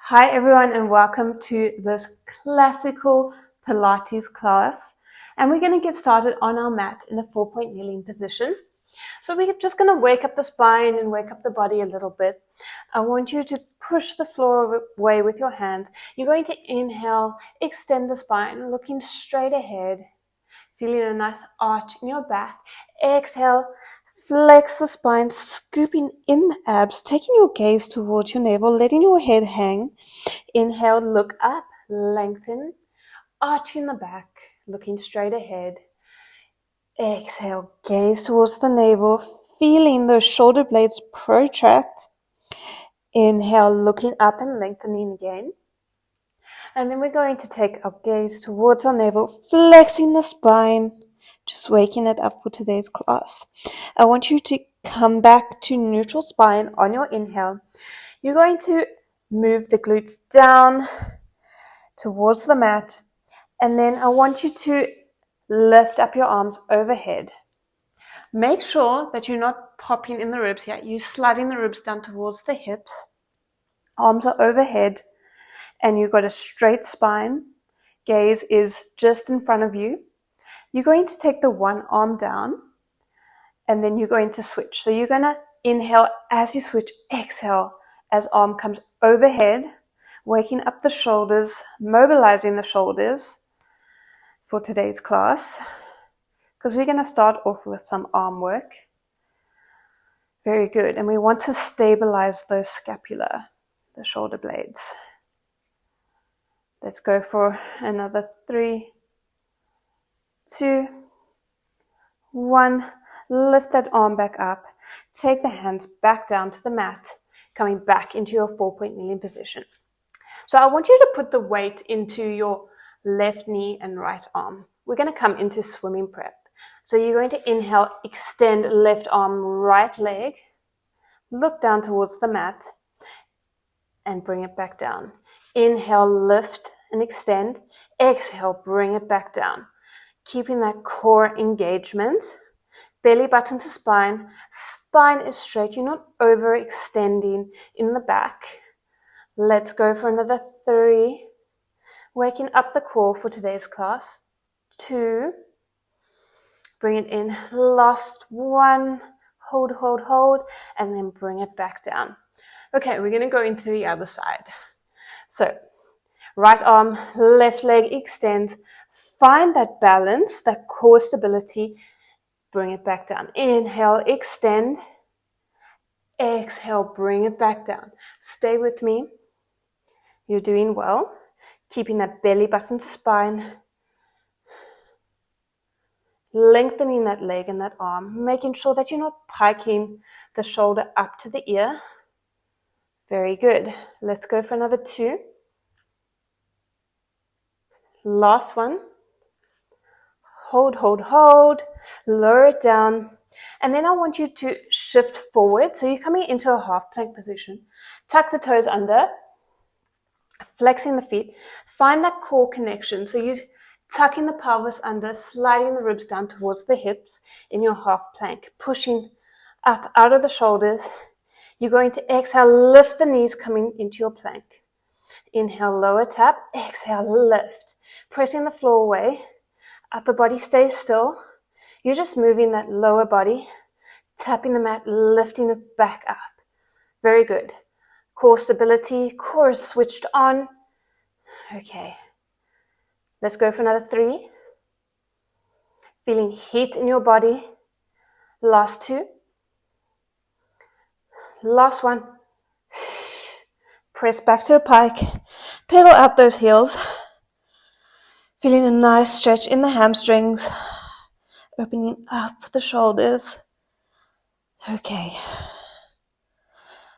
Hi everyone and welcome to this classical Pilates class, and we're going to get started on our mat in a 4-point kneeling position. So we're just going to wake up the spine and wake up the body a little bit. I want you to push the floor away with your hands. You're going to inhale, extend the spine, looking straight ahead, feeling a nice arch in your back. Exhale, flex the spine, scooping in the abs, taking your gaze towards your navel, letting your head hang. Inhale, look up, lengthen, arching the back, looking straight ahead. Exhale, gaze towards the navel, feeling those shoulder blades protract. Inhale, looking up and lengthening again. And then we're going to take our gaze towards our navel, flexing the spine, just waking it up for today's class. I want you to come back to neutral spine on your inhale. You're going to move the glutes down towards the mat, and then I want you to lift up your arms overhead. Make sure that you're not popping in the ribs here. You're sliding the ribs down towards the hips. Arms are overhead, and you've got a straight spine. Gaze is just in front of you. You're going to take the one arm down, and then you're going to switch. So you're going to inhale as you switch, exhale as arm comes overhead, waking up the shoulders, mobilizing the shoulders for today's class, because we're going to start off with some arm work. Very good. And we want to stabilize those scapula, the shoulder blades. Let's go for another 3, 2, 1. Lift that arm back up. Take the hands back down to the mat, coming back into your 4-point kneeling position. So I want you to put the weight into your left knee and right arm. We're going to come into swimming prep. So you're going to inhale, extend left arm, right leg, look down towards the mat, and bring it back down. Inhale, lift and extend. Exhale, bring it back down. Keeping that core engagement. Belly button to spine. Spine is straight. You're not overextending in the back. Let's go for another 3. Waking up the core for today's class. 2. Bring it in. Last 1. Hold, hold, hold. And then bring it back down. Okay, we're going to go into the other side. So, right arm, left leg extend. Find that balance, that core stability. Bring it back down. Inhale, extend. Exhale, bring it back down. Stay with me. You're doing well. Keeping that belly button to spine. Lengthening that leg and that arm. Making sure that you're not piking the shoulder up to the ear. Very good. Let's go for another 2. Last one. Hold, hold, hold. Lower it down. And then I want you to shift forward. So you're coming into a half plank position. Tuck the toes under. Flexing the feet. Find that core connection. So you're tucking the pelvis under, sliding the ribs down towards the hips in your half plank. Pushing up out of the shoulders. You're going to exhale, lift the knees coming into your plank. Inhale, lower tap. Exhale, lift. Pressing the floor away. Upper body stays still. You're just moving that lower body, tapping the mat, lifting it back up. Very good. Core stability, core is switched on. Okay. Let's go for another 3. Feeling heat in your body. Last 2. Last 1. Press back to a pike. Pedal out those heels. Feeling a nice stretch in the hamstrings. Opening up the shoulders. Okay.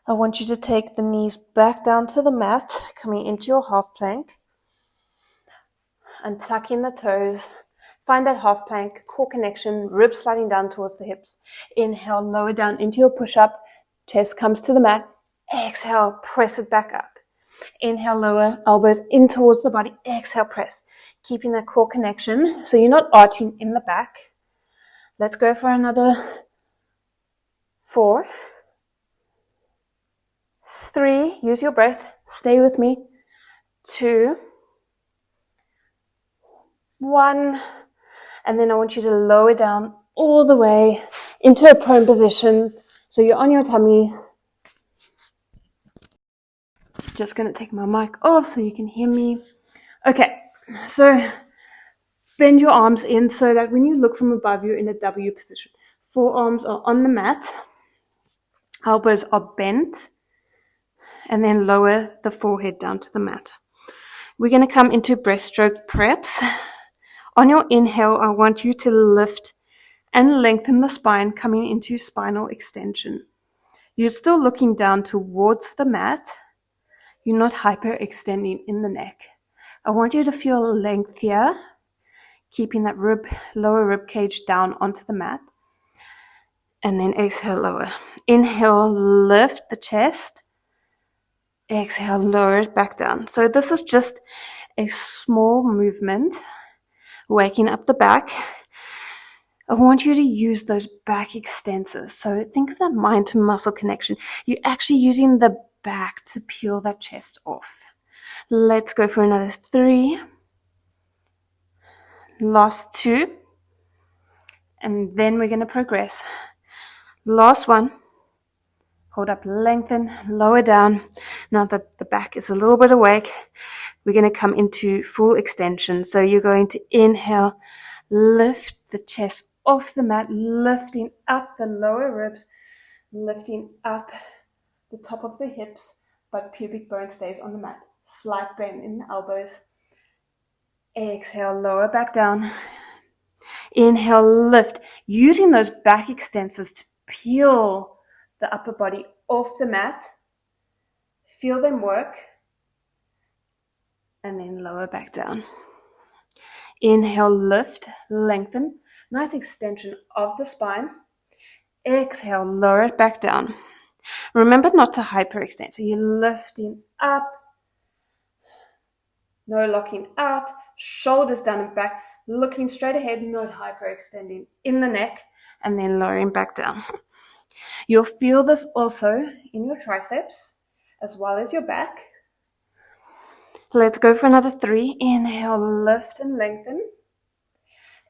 I want you to take the knees back down to the mat, coming into your half plank. And tucking the toes. Find that half plank, core connection, ribs sliding down towards the hips. Inhale, lower down into your push-up. Chest comes to the mat. Exhale, press it back up. Inhale, lower, elbows in towards the body. Exhale, press. Keeping that core connection so you're not arching in the back. Let's go for another 4, 3. Use your breath. Stay with me. 2, 1, and then I want you to lower down all the way into a prone position. So you're on your tummy. Just going to take my mic off so you can hear me. Okay, so bend your arms in so that when you look from above, you're in a W position. Forearms are on the mat. Elbows are bent. And then lower the forehead down to the mat. We're going to come into breaststroke preps. On your inhale, I want you to lift and lengthen the spine, coming into spinal extension. You're still looking down towards the mat. You're not hyperextending in the neck. I want you to feel length here, keeping that lower rib cage down onto the mat. And then exhale, lower. Inhale, lift the chest. Exhale, lower it back down. So this is just a small movement, waking up the back. I want you to use those back extensors. So think of that mind to muscle connection. You're actually using the back to peel that chest off. Let's go for another 3. Last 2. And then we're going to progress. Last 1. Hold up, lengthen, lower down. Now that the back is a little bit awake, we're going to come into full extension. So you're going to inhale, lift the chest off the mat, lifting up the lower ribs, lifting up the top of the hips, but pubic bone stays on the mat. Slight bend in the elbows. Exhale, lower back down. Inhale, lift, using those back extensors to peel the upper body off the mat. Feel them work. And then lower back down. Inhale, lift, lengthen. Nice extension of the spine. Exhale, lower it back down. Remember not to hyperextend. So you're lifting up. No locking out. Shoulders down and back. Looking straight ahead, not hyperextending in the neck. And then lowering back down. You'll feel this also in your triceps as well as your back. Let's go for another 3. Inhale, lift and lengthen.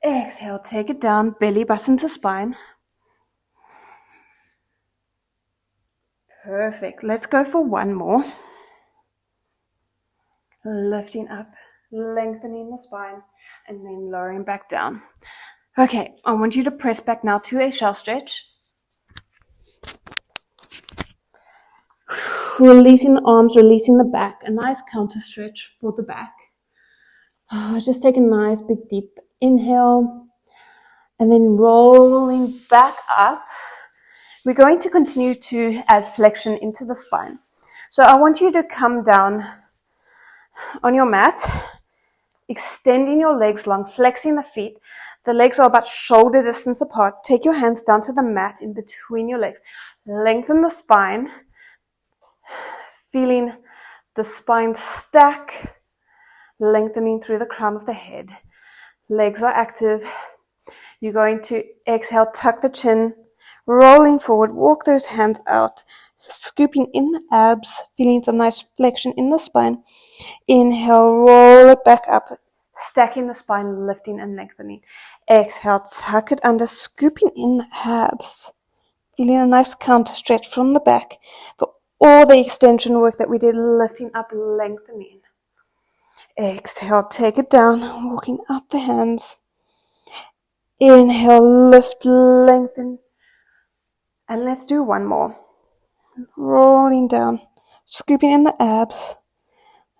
Exhale, take it down, belly button to spine. Perfect. Let's go for 1 more. Lifting up, lengthening the spine, and then lowering back down. Okay, I want you to press back now to a shell stretch. Releasing the arms, releasing the back. A nice counter stretch for the back. Just take a nice big deep inhale. And then rolling back up. We're going to continue to add flexion into the spine. So I want you to come down on your mat, extending your legs long, flexing the feet. The legs are about shoulder distance apart. Take your hands down to the mat in between your legs. Lengthen the spine, feeling the spine stack, lengthening through the crown of the head. Legs are active. You're going to exhale, tuck the chin, rolling forward, walk those hands out, scooping in the abs, feeling some nice flexion in the spine. Inhale, roll it back up, stacking the spine, lifting and lengthening. Exhale, tuck it under, scooping in the abs, feeling a nice counter stretch from the back for all the extension work that we did, lifting up, lengthening. Exhale, take it down, walking out the hands. Inhale, lift, lengthen. And let's do 1 more. Rolling down, scooping in the abs,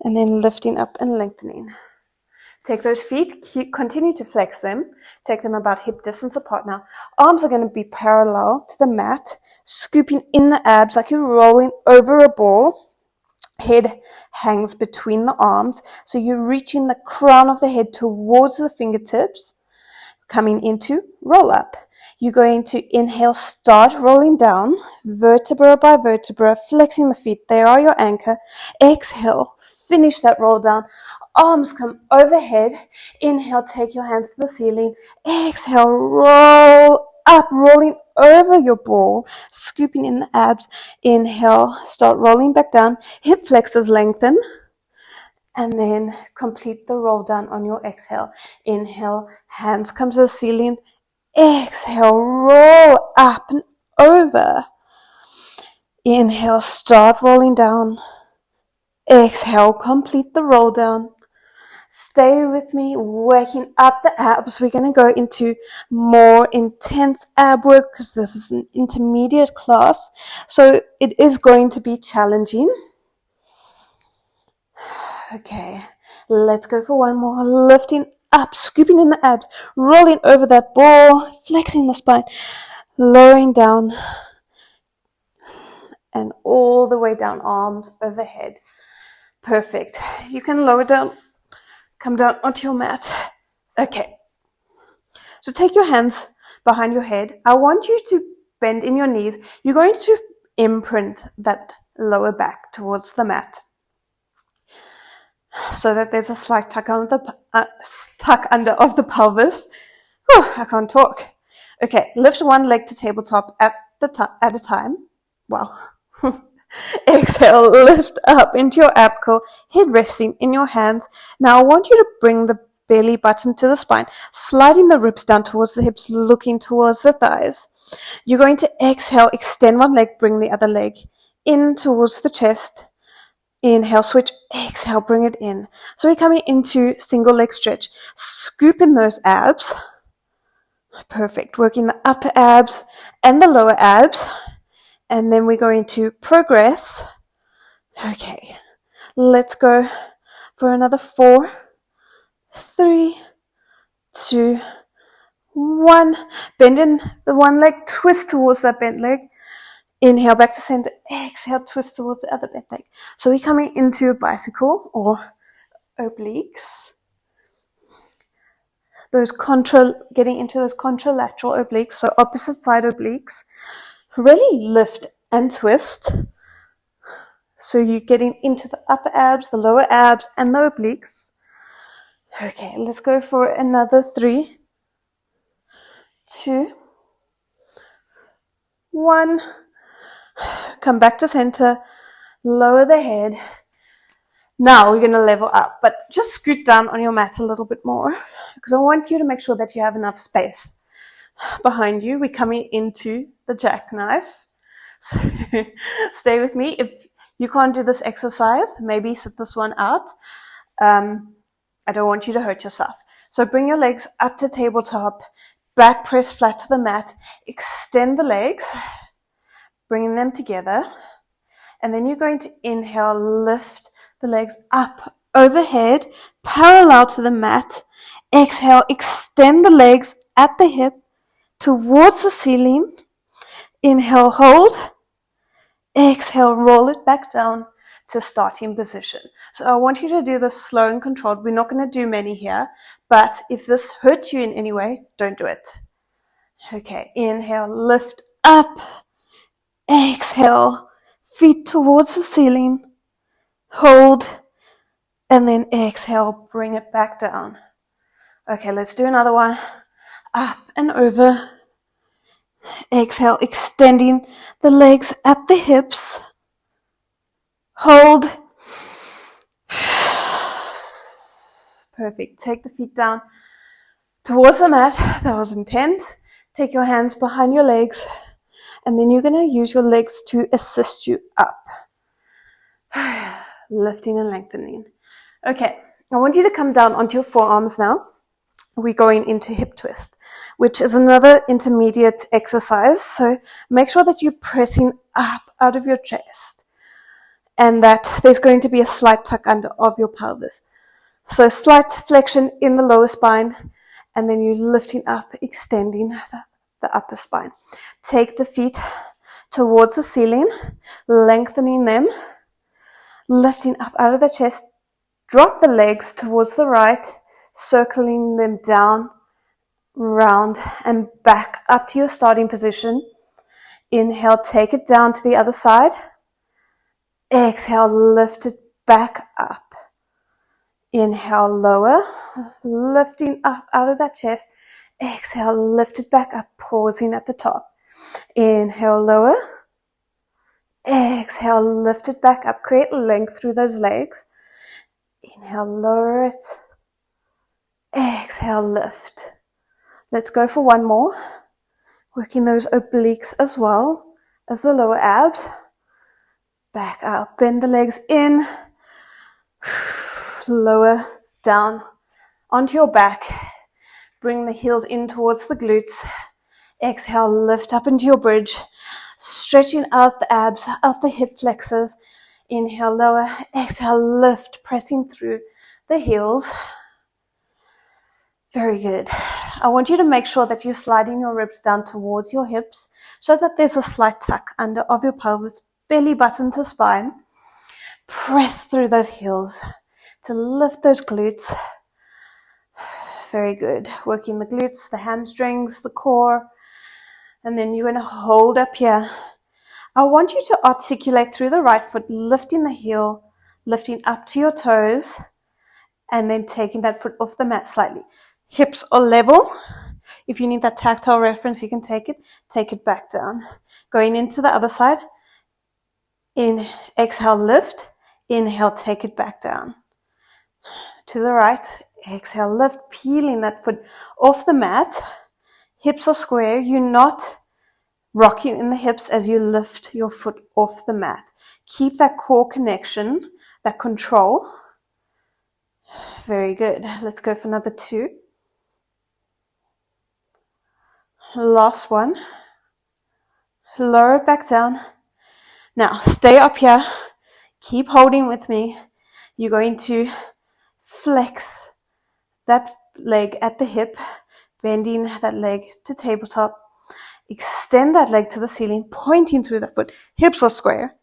and then lifting up and lengthening. Take those feet, continue to flex them. Take them about hip distance apart now. Arms are going to be parallel to the mat, scooping in the abs like you're rolling over a ball. Head hangs between the arms, so you're reaching the crown of the head towards the fingertips. Coming into roll up. You're going to inhale, start rolling down, vertebra by vertebra, flexing the feet. They are your anchor. Exhale, finish that roll down. Arms come overhead. Inhale, take your hands to the ceiling. Exhale, roll up, rolling over your ball, scooping in the abs. Inhale, start rolling back down, hip flexors lengthen, and then complete the roll down on your exhale. Inhale, hands come to the ceiling. Exhale, roll up and over. Inhale, start rolling down. Exhale, complete the roll down. Stay with me, working up the abs. We're going to go into more intense ab work because this is an intermediate class. So it is going to be challenging. Okay, let's go for one more. Lifting up, scooping in the abs, rolling over that ball, flexing the spine, lowering down, and all the way down, arms overhead. Perfect. You can lower down, come down onto your mat. Okay. So take your hands behind your head. I want you to bend in your knees. You're going to imprint that lower back towards the mat so that there's a slight tuck under of the pelvis. Whew, I can't talk. Okay, lift one leg to tabletop at a time. Wow. Exhale, lift up into your ab curl, head resting in your hands. Now I want you to bring the belly button to the spine, sliding the ribs down towards the hips, looking towards the thighs. You're going to exhale, extend one leg, bring the other leg in towards the chest. Inhale, switch, exhale, bring it in. So we're coming into single leg stretch. Scoop in those abs. Perfect. Working the upper abs and the lower abs. And then we're going to progress. Okay, let's go for another 4, 3, 2, 1. Bend in the one leg, twist towards that bent leg. Inhale back to center. Exhale, twist towards the other bent leg. So we're coming into a bicycle or obliques. Getting into those contralateral obliques, so opposite side obliques. Really lift and twist. So you're getting into the upper abs, the lower abs, and the obliques. Okay, let's go for another 3, 2, 1. Come back to center. Lower the head. Now we're going to level up, but just scoot down on your mat a little bit more because I want you to make sure that you have enough space behind you. We're coming into the jackknife. So stay with me. If you can't do this exercise, maybe sit this one out. I don't want you to hurt yourself. So bring your legs up to tabletop, back press flat to the mat, extend the legs, bringing them together. And then you're going to inhale, lift the legs up overhead, parallel to the mat. Exhale, extend the legs at the hip towards the ceiling. Inhale, hold. Exhale, roll it back down to starting position. So I want you to do this slow and controlled. We're not going to do many here, but if this hurts you in any way, don't do it. Okay, inhale, lift up. Exhale, feet towards the ceiling. Hold, and then exhale, bring it back down. Okay, let's do another one. Up and over. Exhale, extending the legs at the hips. Hold. Perfect. Take the feet down towards the mat. That was intense. Take your hands behind your legs, and then you're going to use your legs to assist you up. Lifting and lengthening. Okay, I want you to come down onto your forearms now. We're going into hip twist, which is another intermediate exercise. So make sure that you're pressing up out of your chest and that there's going to be a slight tuck under of your pelvis. So slight flexion in the lower spine, and then you're lifting up, extending the upper spine. Take the feet towards the ceiling, lengthening them, lifting up out of the chest. Drop the legs towards the right, circling them down, round, and back up to your starting position. Inhale, take it down to the other side. Exhale, lift it back up. Inhale, lower, lifting up out of that chest. Exhale, lift it back up, pausing at the top. Inhale, lower. Exhale, lift it back up. Create length through those legs. Inhale, lower it. Exhale, lift. Let's go for one more. Working those obliques as well as the lower abs. Back up. Bend the legs in. Lower down onto your back. Bring the heels in towards the glutes. Exhale, lift up into your bridge. Stretching out the abs, out the hip flexors. Inhale, lower. Exhale, lift, pressing through the heels. Very good. I want you to make sure that you're sliding your ribs down towards your hips so that there's a slight tuck under of your pelvis, belly button to spine. Press through those heels to lift those glutes. Very good. Working the glutes, the hamstrings, the core. And then you're going to hold up here. I want you to articulate through the right foot, lifting the heel, lifting up to your toes, and then taking that foot off the mat slightly. Hips are level. If you need that tactile reference, you can take it back down. Going into the other side. Exhale, lift. Inhale, take it back down. To the right. Exhale, lift, peeling that foot off the mat. Hips are square. You're not rocking in the hips as you lift your foot off the mat. Keep that core connection, that control. Very good. Let's go for another 2. Last one. Lower it back down. Now, stay up here. Keep holding with me. You're going to flex that leg at the hip, bending that leg to tabletop. Extend that leg to the ceiling, pointing through the foot. Hips are square.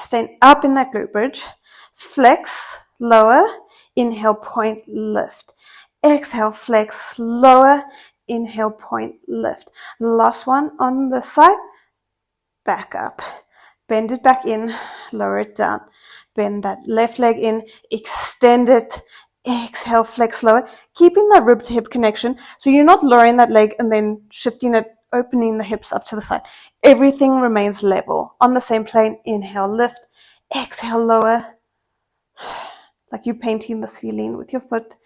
Staying up in that glute bridge. Flex, lower. Inhale, point, lift. Exhale, flex, lower. Inhale, point, lift. Last one on the side. Back up. Bend it back in. Lower it down. Bend that left leg in. Extend it. Exhale, flex, lower. Keeping that rib to hip connection. So you're not lowering that leg and then shifting it, opening the hips up to the side. Everything remains level. On the same plane. Inhale, lift. Exhale, lower. Like you're painting the ceiling with your foot.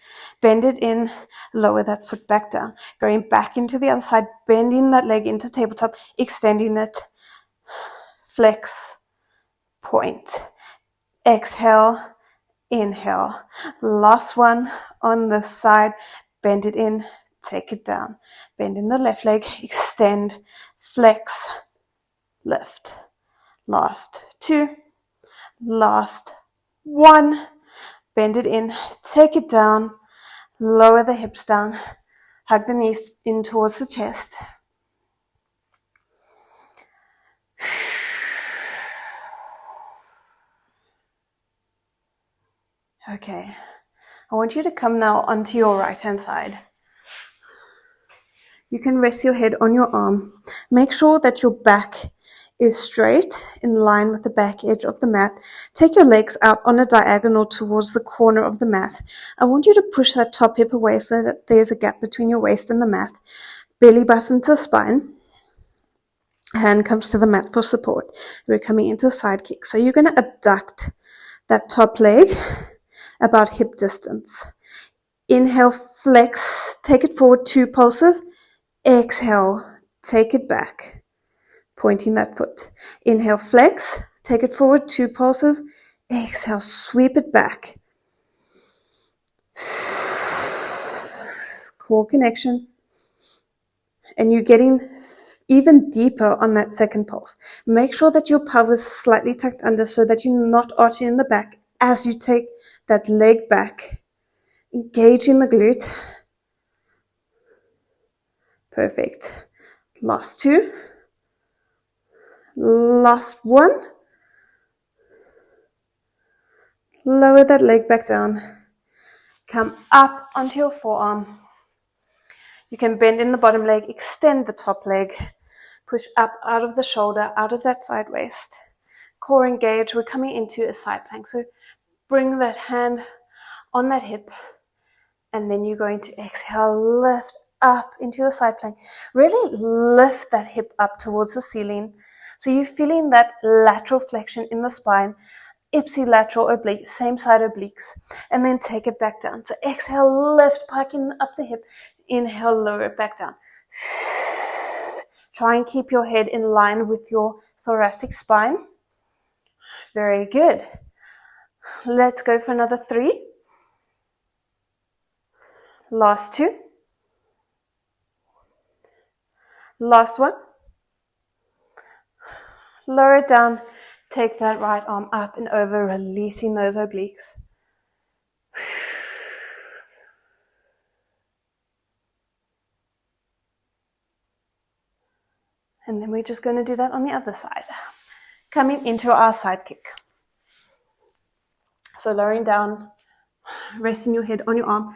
Bend it in, lower that foot back down. Going back into the other side, bending that leg into tabletop, extending it. Flex, point. Exhale, inhale. Last one on the side. Bend it in, take it down. Bend in the left leg, extend, flex, lift. Last 2. Last 1. Bend it in, take it down, lower the hips down, hug the knees in towards the chest. Okay, I want you to come now onto your right hand side. You can rest your head on your arm. Make sure that your back is straight, in line with the back edge of the mat. Take your legs out on a diagonal towards the corner of the mat. I want you to push that top hip away so that there's a gap between your waist and the mat. Belly button to spine. Hand comes to the mat for support. We're coming into side kick. So you're going to abduct that top leg about hip distance. Inhale, flex, take it forward 2 pulses. Exhale, take it back. Pointing that foot. Inhale, flex. Take it forward 2 pulses. Exhale, sweep it back. Core connection. And you're getting even deeper on that second pulse. Make sure that your pelvis is slightly tucked under so that you're not arching in the back as you take that leg back. Engaging the glute. Perfect. Last 2. Last 1. Lower that leg back down. Come up onto your forearm. You can bend in the bottom leg, extend the top leg. Push up out of the shoulder, out of that side waist. Core engaged. We're coming into a side plank. So bring that hand on that hip. And then you're going to exhale, lift up into your side plank. Really lift that hip up towards the ceiling. So you're feeling that lateral flexion in the spine, ipsilateral oblique, same side obliques, and then take it back down. So exhale, lift, parking up the hip. Inhale, lower it back down. Try and keep your head in line with your thoracic spine. Very good. Let's go for another 3. Last 2. Last 1. Lower it down. Take that right arm up and over, releasing those obliques. And then we're just going to do that on the other side. Coming into our side kick. So lowering down, resting your head on your arm.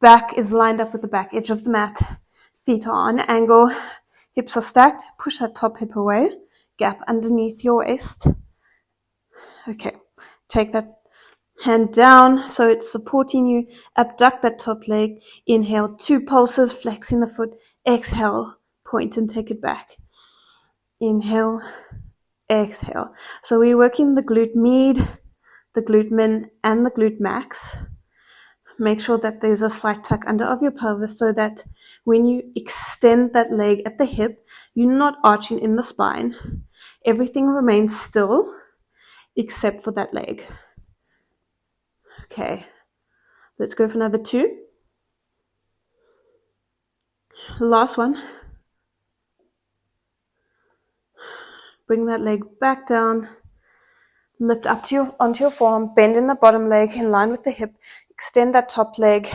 Back is lined up with the back edge of the mat. Feet are on an angle. Hips are stacked. Push that top hip away. Gap underneath your waist. Okay. Take that hand down so it's supporting you. Abduct that top leg. Inhale, 2 pulses, flexing the foot. Exhale, point and take it back. Inhale, exhale. So we're working the glute med, the glute min, and the glute max. Make sure that there's a slight tuck under of your pelvis so that when you extend that leg at the hip, you're not arching in the spine. Everything remains still except for that leg. Okay, let's go for another 2. Last one. Bring that leg back down. Lift up to onto your forearm. Bend in the bottom leg in line with the hip. Extend that top leg.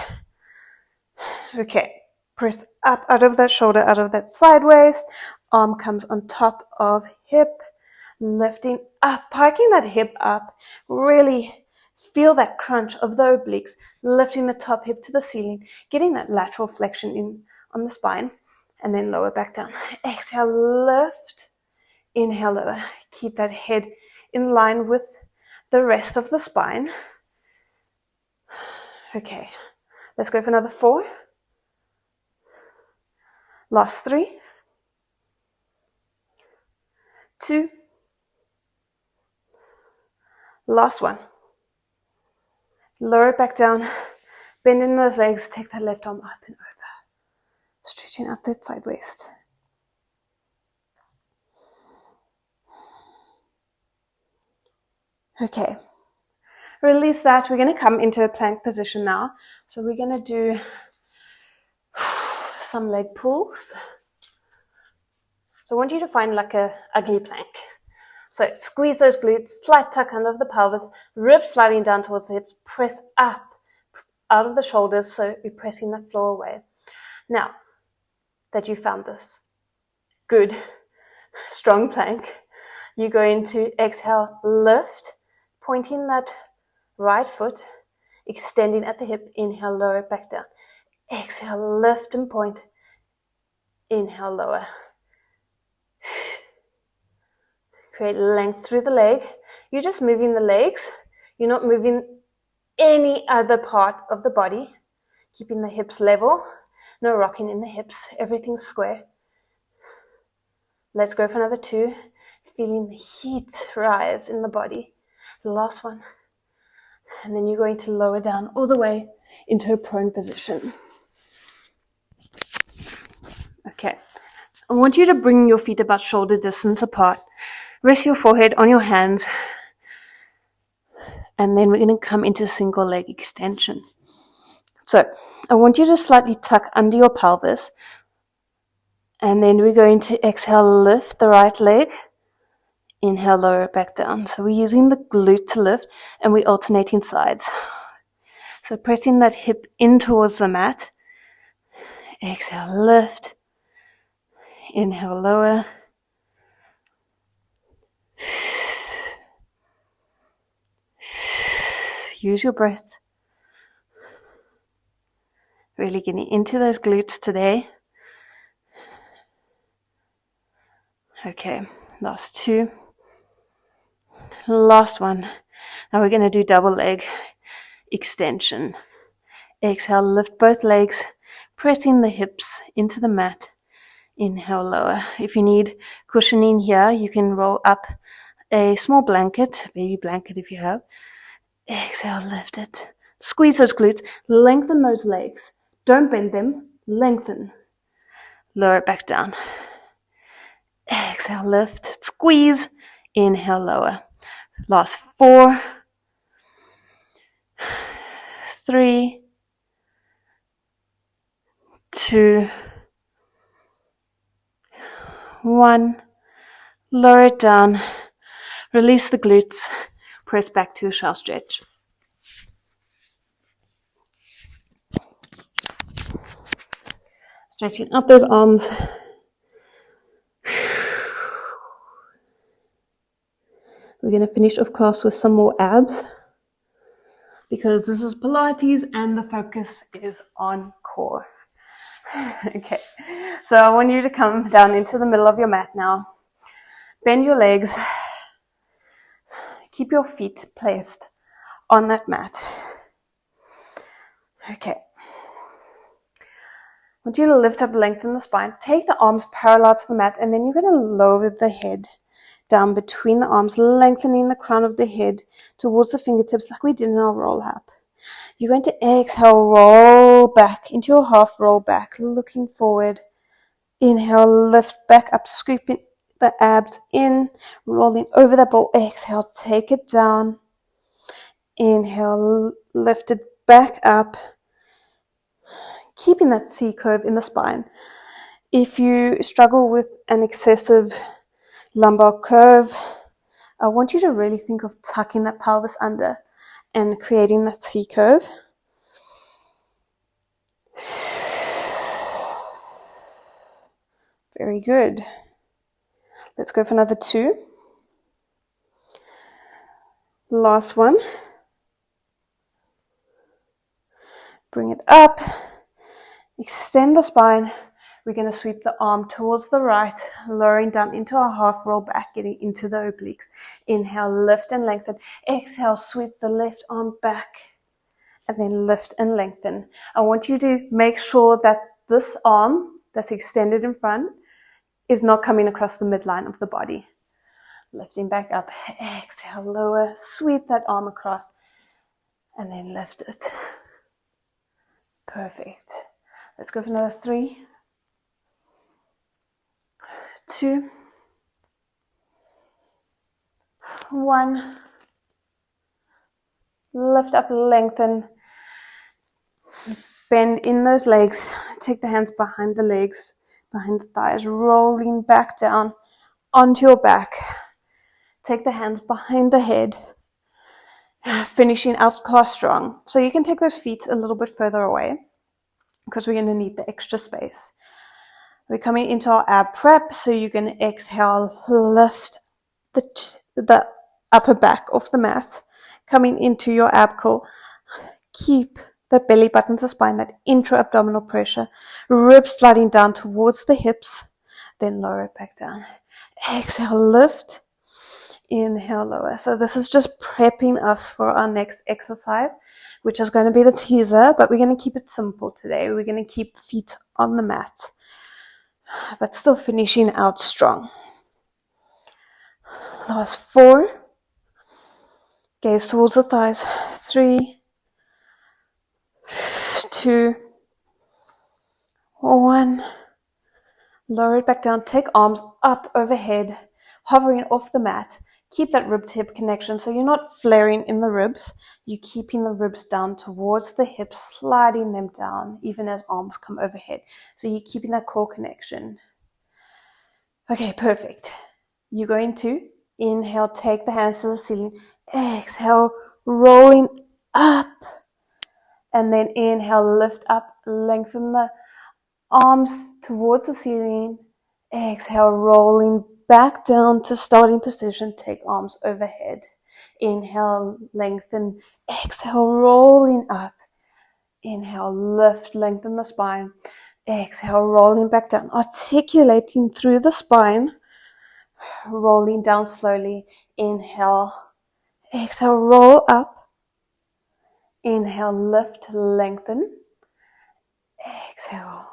Okay. Press up out of that shoulder, out of that sideways. Arm comes on top of hip. Lifting up, parking that hip up. Really feel that crunch of the obliques. Lifting the top hip to the ceiling. Getting that lateral flexion in on the spine. And then lower back down. Exhale, lift. Inhale, lower. Keep that head in line with the rest of the spine. Okay, let's go for another 4. Last 3. 2. Last 1. Lower it back down. Bend in those legs. Take that left arm up and over. Stretching out that side waist. Okay, release that. We're going to come into a plank position now. So we're going to do some leg pulls. So I want you to find like a ugly plank. So squeeze those glutes, slight tuck under the pelvis, ribs sliding down towards the hips, press up out of the shoulders so you're pressing the floor away. Now that you found this good, strong plank, you're going to exhale, lift, pointing that right foot, extending at the hip. Inhale, lower it back down. Exhale, lift and point. Inhale, lower. Create length through the leg. You're just moving the legs. You're not moving any other part of the body. Keeping the hips level. No rocking in the hips. Everything's square. Let's go for another 2. Feeling the heat rise in the body. The last one. And then you're going to lower down all the way into a prone position. Okay. I want you to bring your feet about shoulder distance apart. Rest your forehead on your hands. And then we're going to come into single leg extension. So I want you to slightly tuck under your pelvis. And then we're going to exhale, lift the right leg. Inhale, lower it back down. So we're using the glute to lift and we're alternating sides. So pressing that hip in towards the mat. Exhale, lift. Inhale, lower. Use your breath. Really getting into those glutes today. Okay, last 2. Last one. Now we're going to do double leg extension. Exhale, lift both legs. pressing the hips into the mat. Inhale, lower. If you need cushioning here, you can roll up a small blanket, baby blanket if you have. Exhale, lift it. Squeeze those glutes, lengthen those legs. Don't bend them, lengthen. Lower it back down. Exhale, lift, squeeze. Inhale, lower. Last 4, 3, 2, 1. Lower it down. Release the glutes. Press back to a shallow stretch. Stretching out those arms. We're going to finish off class with some more abs because this is Pilates and the focus is on core. Okay, so I want you to come down into the middle of your mat now. Bend your legs. Keep your feet placed on that mat. Okay. I want you to lift up, lengthen the spine. Take the arms parallel to the mat, and then you're going to lower the head down between the arms, lengthening the crown of the head towards the fingertips like we did in our roll up. You're going to exhale, roll back into your half roll back, looking forward. Inhale, lift back up, scooping the abs in, rolling over the ball. Exhale, take it down. Inhale, lift it back up, keeping that C curve in the spine. If you struggle with an excessive lumbar curve, I want you to really think of tucking that pelvis under and creating that C curve. Very good. Let's go for another 2. Last one. Bring it up. Extend the spine. We're going to sweep the arm towards the right, lowering down into our half roll back, getting into the obliques. Inhale, lift and lengthen. Exhale, sweep the left arm back, and then lift and lengthen. I want you to make sure that this arm that's extended in front is not coming across the midline of the body. Lifting back up. Exhale, lower. Sweep that arm across, and then lift it. Perfect. Let's go for another 3, 2, 1. Lift up, lengthen. Bend in those legs. Take the hands behind the legs, behind the thighs, rolling back down onto your back. Take the hands behind the head, finishing out class strong. So you can take those feet a little bit further away because we're going to need the extra space. We're coming into our ab prep, so you're going to exhale, lift the upper back off the mat, coming into your ab curl. Keep the belly button to spine, that intra-abdominal pressure, ribs sliding down towards the hips, then lower it back down. Exhale, lift. Inhale, lower. So this is just prepping us for our next exercise, which is going to be the teaser, but we're going to keep it simple today. We're going to keep feet on the mat, but still finishing out strong. Last 4. Gaze towards the thighs. 3, 2, 1. Lower it back down. Take arms up overhead, hovering off the mat. Keep that rib to hip connection so you're not flaring in the ribs. You're keeping the ribs down towards the hips, sliding them down even as arms come overhead. So you're keeping that core connection. Okay, perfect. You're going to inhale, take the hands to the ceiling. Exhale, rolling up. And then inhale, lift up, lengthen the arms towards the ceiling. Exhale, rolling back down to starting position. Take arms overhead. Inhale, lengthen. Exhale, rolling up. Inhale, lift, lengthen the spine. Exhale, rolling back down. Articulating through the spine. Rolling down slowly. Inhale. Exhale, roll up. Inhale, lift, lengthen. Exhale.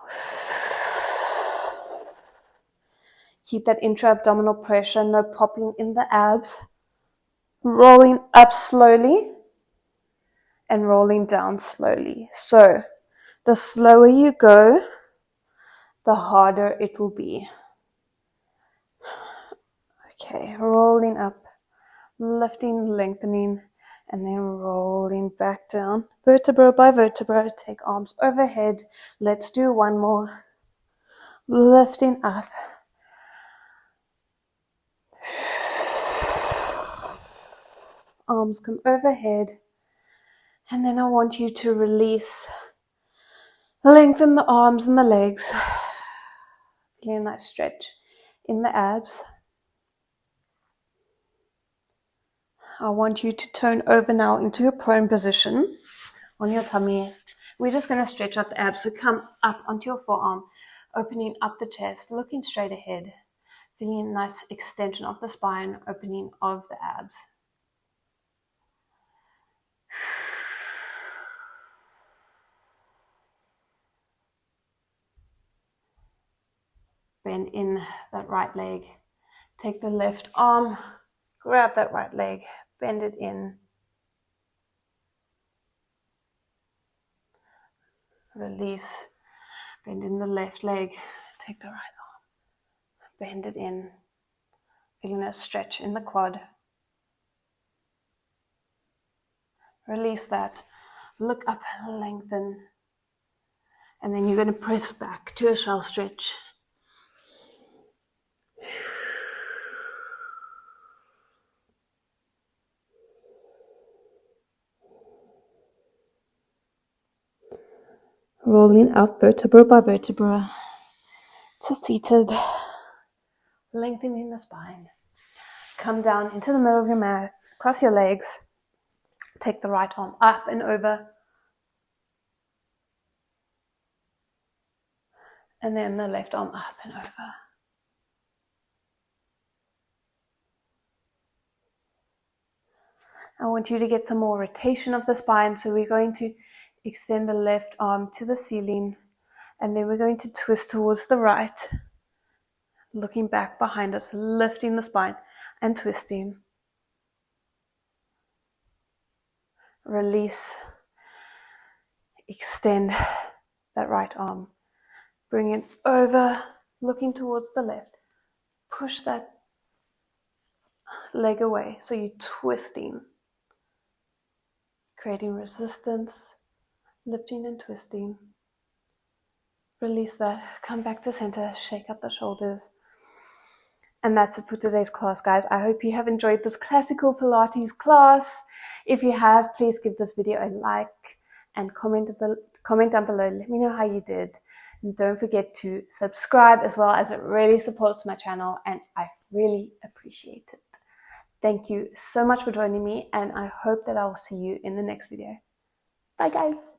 Keep that intra-abdominal pressure, no popping in the abs. Rolling up slowly and rolling down slowly. So the slower you go, the harder it will be. Okay, rolling up, lifting, lengthening, and then rolling back down. Vertebra by vertebra, take arms overhead. Let's do one more. Lifting up. Arms come overhead. And then I want you to release. Lengthen the arms and the legs. Get a nice stretch in the abs. I want you to turn over now into a prone position on your tummy. We're just going to stretch out the abs. So come up onto your forearm, opening up the chest, looking straight ahead, feeling a nice extension of the spine, opening of the abs. Bend in that right leg. Take the left arm, grab that right leg, bend it in. Release, bend in the left leg, take the right arm, bend it in, feeling a stretch in the quad. Release that, look up, lengthen, and then you're going to press back to a shell stretch. Rolling up vertebra by vertebra to seated, lengthening the spine. Come down into the middle of your mat, cross your legs, take the right arm up and over, and then the left arm up and over. I want you to get some more rotation of the spine, so we're going to extend the left arm to the ceiling, and then we're going to twist towards the right, looking back behind us, lifting the spine and twisting. Release, extend that right arm, bring it over, looking towards the left, push that leg away, so you're twisting, creating resistance, lifting and twisting. Release that, come back to center, shake up the shoulders. And that's it for today's class, guys. I hope you have enjoyed this classical Pilates class. If you have, please give this video a like and comment down below. Let me know how you did. And don't forget to subscribe as well, as it really supports my channel and I really appreciate it. Thank you so much for joining me, and I hope that I will see you in the next video. Bye, guys.